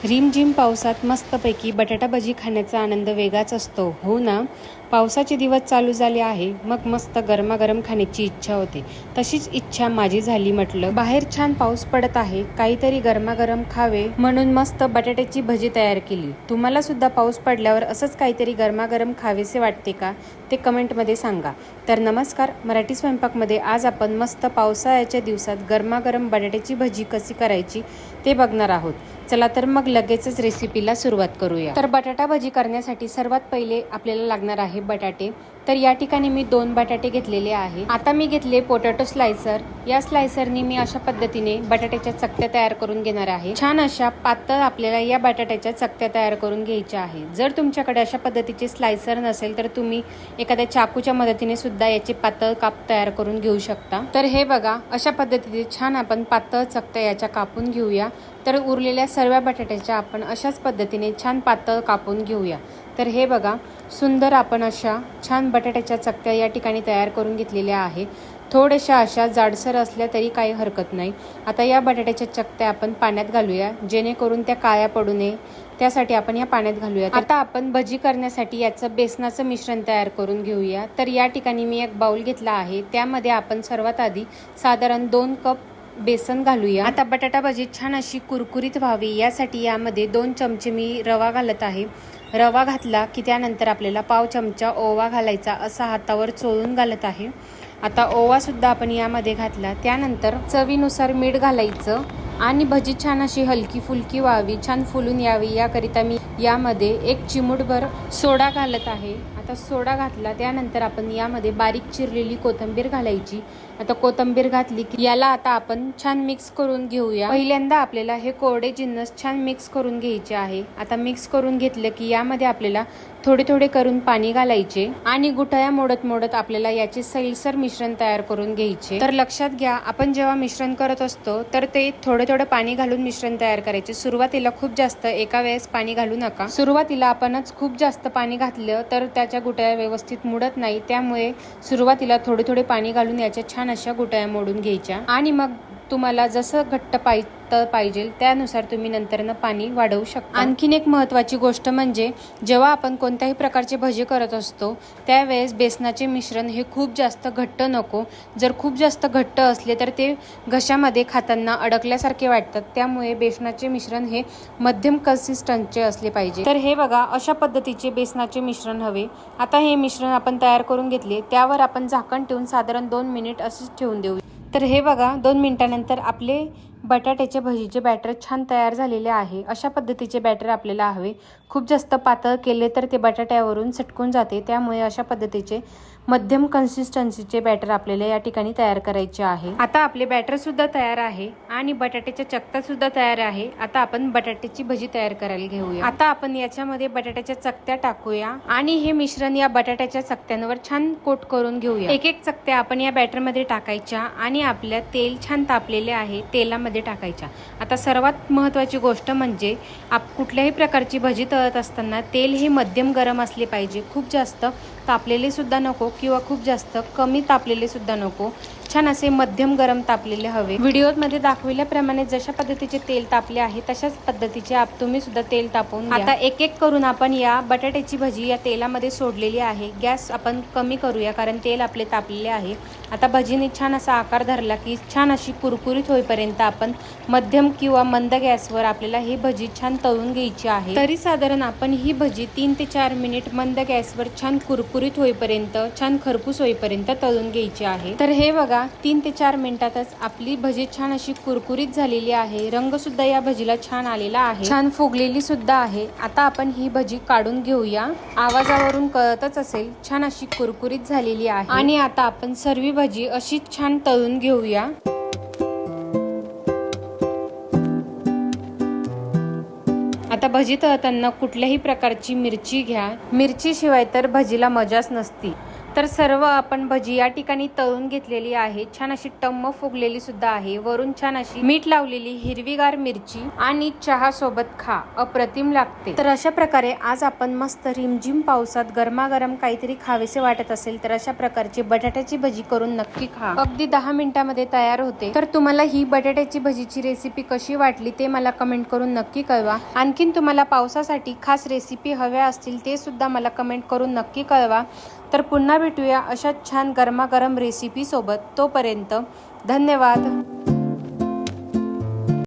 रिमझिम पावसात मस्तपैकी बटाटा भजी खाण्याचा आनंद वेगळाच असतो, हो ना. पावसाचे दिवस चालू झाले आहे, मग मस्त गरमागरम खाण्याची इच्छा होते. तशीच इच्छा माझी झाली. म्हटलं बाहेर छान पाऊस पडत आहे, काहीतरी गरमागरम खावे म्हणून मस्त बटाट्याची भजी तयार केली. तुम्हाला सुद्धा पाऊस पडल्यावर असंच काहीतरी गरमागरम खावेसे वाटते का, ते कमेंटमध्ये सांगा. तर नमस्कार, मराठी स्वयंपाकमध्ये आज आपण मस्त पावसाळ्याच्या दिवसात गरमागरम बटाट्याची भजी कशी करायची ते बघणार आहोत. चला तर मग लगेचच रेसिपीला सुरुवात करूया. तर बटाटा भजी करण्यासाठी सर्वात पहिले आपल्याला लागणार आहे बटाटे. तर या ठिकाणी मी 2 बटाटे घेतलेले आहे. आता मी घेतले पोटॅटो स्लायसर. या स्लायसरनी मी अशा पद्धतीने बटाट्याच्या चकत्या तयार करून घेणार आहे. छान अशा पातळ आपल्याला या बटाट्याच्या चकत्या तयार करून घ्यायच्या आहे. जर तुमच्याकडे अशा पद्धतीचे स्लायसर नसेल तर तुम्ही एखाद्या चाकूच्या मदतीने सुद्धा याचे पातळ काप तयार करून घेऊ शकता. तर हे बघा, अशा पद्धतीने छान आपण पातळ चकत्या याच्या कापून घेऊया. तर उरलेल्या सर्व बटाट्याच्या आपण अशाच पद्धतीने छान पातळ कापून घेऊया. तर हे बघा, सुंदर आपण अशा छान बटाट्याच्या चकत्या या ठिकाणी तयार करून घेतलेल्या आहे. थोड्याशा अशा जाडसर असल्या तरी काही हरकत नाही. आता या बटाट्याच्या चकत्या आपण पाण्यात घालूया, जेणेकरून त्या काळ्या पडू नये, त्यासाठी आपण या पाण्यात घालूया. आता आपण भजी करण्यासाठी याचं बेसनाचं मिश्रण तयार करून घेऊया. तर या ठिकाणी मी एक बाउल घेतला आहे, त्यामध्ये आपण सर्वात आधी साधारण 2 कप बेसन घालूया. आता बटाटा भजी छान अशी कुरकुरीत व्हावी यासाठी यामध्ये 2 चमचे मी रवा घालत आहे. रवा घातला की त्यानंतर आपल्याला पाव चमचा ओवा घालायचा, असा हातावर चोळून घालत आहे. आता ओवा सुद्धा आपण यामध्ये घातला. त्यानंतर चवीनुसार मीठ घालायचं आणि भजी छान अशी हलकी फुलकी व्हावी, छान फुलून यावी याकरिता मी यामध्ये 1 चिमूटभर सोडा घालत आहे. आता सोडा घातला त्यानंतर आपण यामध्ये बारीक चिरलेली कोथिंबीर घालायची. आता कोथिंबीर घातली की याला आता आपण छान मिक्स करून घेऊया. पहिल्यांदा आपल्याला हे कोरडे जिन्नस छान मिक्स करून घ्यायचे आहे. आता मिक्स करून घेतलं की यामध्ये आपल्याला थोडे थोडे करून पाणी घालायचे आणि गुठळ्या मोडत मोडत आपल्याला याचे सैलसर मिश्रण तयार करून घ्यायचे. तर लक्षात घ्या, आपण जेव्हा मिश्रण करत असतो तर ते थोडे थोडे पाणी घालून मिश्रण तयार करायचे. सुरुवातीला खूप जास्त एका वेळेस पाणी घालू नका. सुरुवातीला आपणच खूप जास्त पाणी घातलं तर त्याच्या गुठळ्या व्यवस्थित मुडत नाही. त्यामुळे सुरुवातीला थोडे थोडे पाणी घालून याच्या छान अशा गुठळ्या मोडून घ्यायच्या आणि मग तुम्हाला जसं घट्ट पाहिजे त्यानुसार तुम्ही नंतरनं पाणी वाढवू शकता. आणखीन एक महत्त्वाची गोष्ट म्हणजे जेव्हा आपण कोणत्याही प्रकारचे भजी करत असतो त्यावेळेस बेसनाचे मिश्रण हे खूप जास्त घट्ट नको. जर खूप जास्त घट्ट असले तर ते घशामध्ये खाताना अडकल्यासारखे वाटतात. त्यामुळे बेसनाचे मिश्रण हे मध्यम कन्सिस्टन्सचे असले पाहिजे. तर हे बघा, अशा पद्धतीचे बेसनाचे मिश्रण हवे. आता हे मिश्रण आपण तयार करून घेतले, त्यावर आपण झाकण ठेवून साधारण 2 मिनिट असेच ठेवून देऊ. तर हे बघा, 2 मिनिटानंतर आपले बटाट्याचे भजीचे बॅटर छान तयार झालेले आहे. अशा पद्धतीचे बॅटर आपल्याला हवे. खूप जास्त पातळ केले तर ते बटाट्यावरून सटकून जाते. त्यामुळे अशा पद्धतीचे मध्यम कन्सिस्टन्सीचे बॅटर आपल्याला या ठिकाणी तयार करायचे आहे. आता आपले बॅटर सुद्धा तयार आहे आणि बटाट्याच्या चकत्या सुद्धा तयार आहे. आता आपण बटाट्याची भजी तयार करायला घेऊया. आता आपण याच्यामध्ये बटाट्याच्या चकत्या टाकूया आणि हे मिश्रण या बटाट्याच्या चकत्यांवर छान कोट करून घेऊया. एक एक चकत्या आपण या बॅटरमध्ये टाकायच्या आणि आपल्या तेल छान तापलेले आहे तेलामध्ये टाकायच्या. आता सर्वात महत्त्वाची गोष्ट म्हणजे कुठल्याही प्रकारची भजी तळत असताना तेल हे मध्यम गरम असले पाहिजे. खूप जास्त तापलेले सुद्धा नको किंवा खूप जास्त कमी तापलेले सुद्धा नको. छान असे मध्यम गरम तापलेले हवे. व्हिडिओमध्ये दाखविल्याप्रमाणे जशा पद्धतीचे तेल तापले आहे तशाच पद्धतीचे तुम्ही सुद्धा तेल तापवून घ्या. आता एक एक करून आपण या बटाट्याची भजी या तेलामध्ये सोडलेली आहे. गॅस आपण कमी करूया कारण तेल आपले तापलेले आहे. आता भजीने छान असा आकार धरला की छान अशी कुरकुरीत होईपर्यंत आपण मध्यम किंवा मंद गॅसवर आपल्याला ही भजी छान तळून घ्यायची आहे. तरी साधारण आपण ही भजी 3 ते 4 मिनिट मंद गॅसवर छान कुरकुरीत होईपर्यंत, छान खरपूस होईपर्यंत तळून घ्यायची आहे. तर हे बघा, 3 ते 4 मिनिटातच आपली भजी छान अशी कुरकुरीत झालेली आहे. रंग सुद्धा या भजीला छान आलेला आहे, छान फुगलेली सुद्धा आहे. आता आपण ही भजी काढून घेऊया. आवाजावरून कळतच असेल छान अशी कुरकुरीत झालेली आहे. आणि आता आपण सर्व भजी अशी छान तळून घेऊया. आता भजी तळताना कुठल्याही प्रकारची मिरची घ्या. मिरची शिवाय तर भजीला मजाच नसती. तर सर्व आपण भजी या ठिकाणी तळून घेतलेली आहे। छान अशी टम्म फुगलेली सुद्धा आहे। वरून छान अशी मीठ लावलेली हिरवीगार मिरची आणि चहा सोबत खा, अप्रतिम लागते। तर अशा प्रकारे आज आपण मस्त रिमझिम पावसात गरमागरम काहीतरी खावेसे वाटत असेल तर अशा प्रकारची बटाट्याची भजी करून नक्की खा। अगदी 10 मिनिटांमध्ये तयार होते। तर तुम्हाला ही बटाट्याची भजीची रेसिपी कशी वाटली ते मला कमेंट करून नक्की कळवा। आणखीन तुम्हाला पावसासाठी खास रेसिपी हव्या असतील ते सुद्धा मला कमेंट करून नक्की कळवा। तर पुन्हा भेटूया अशा छान गरमागरम रेसिपी सोबत। तोपर्यंत धन्यवाद।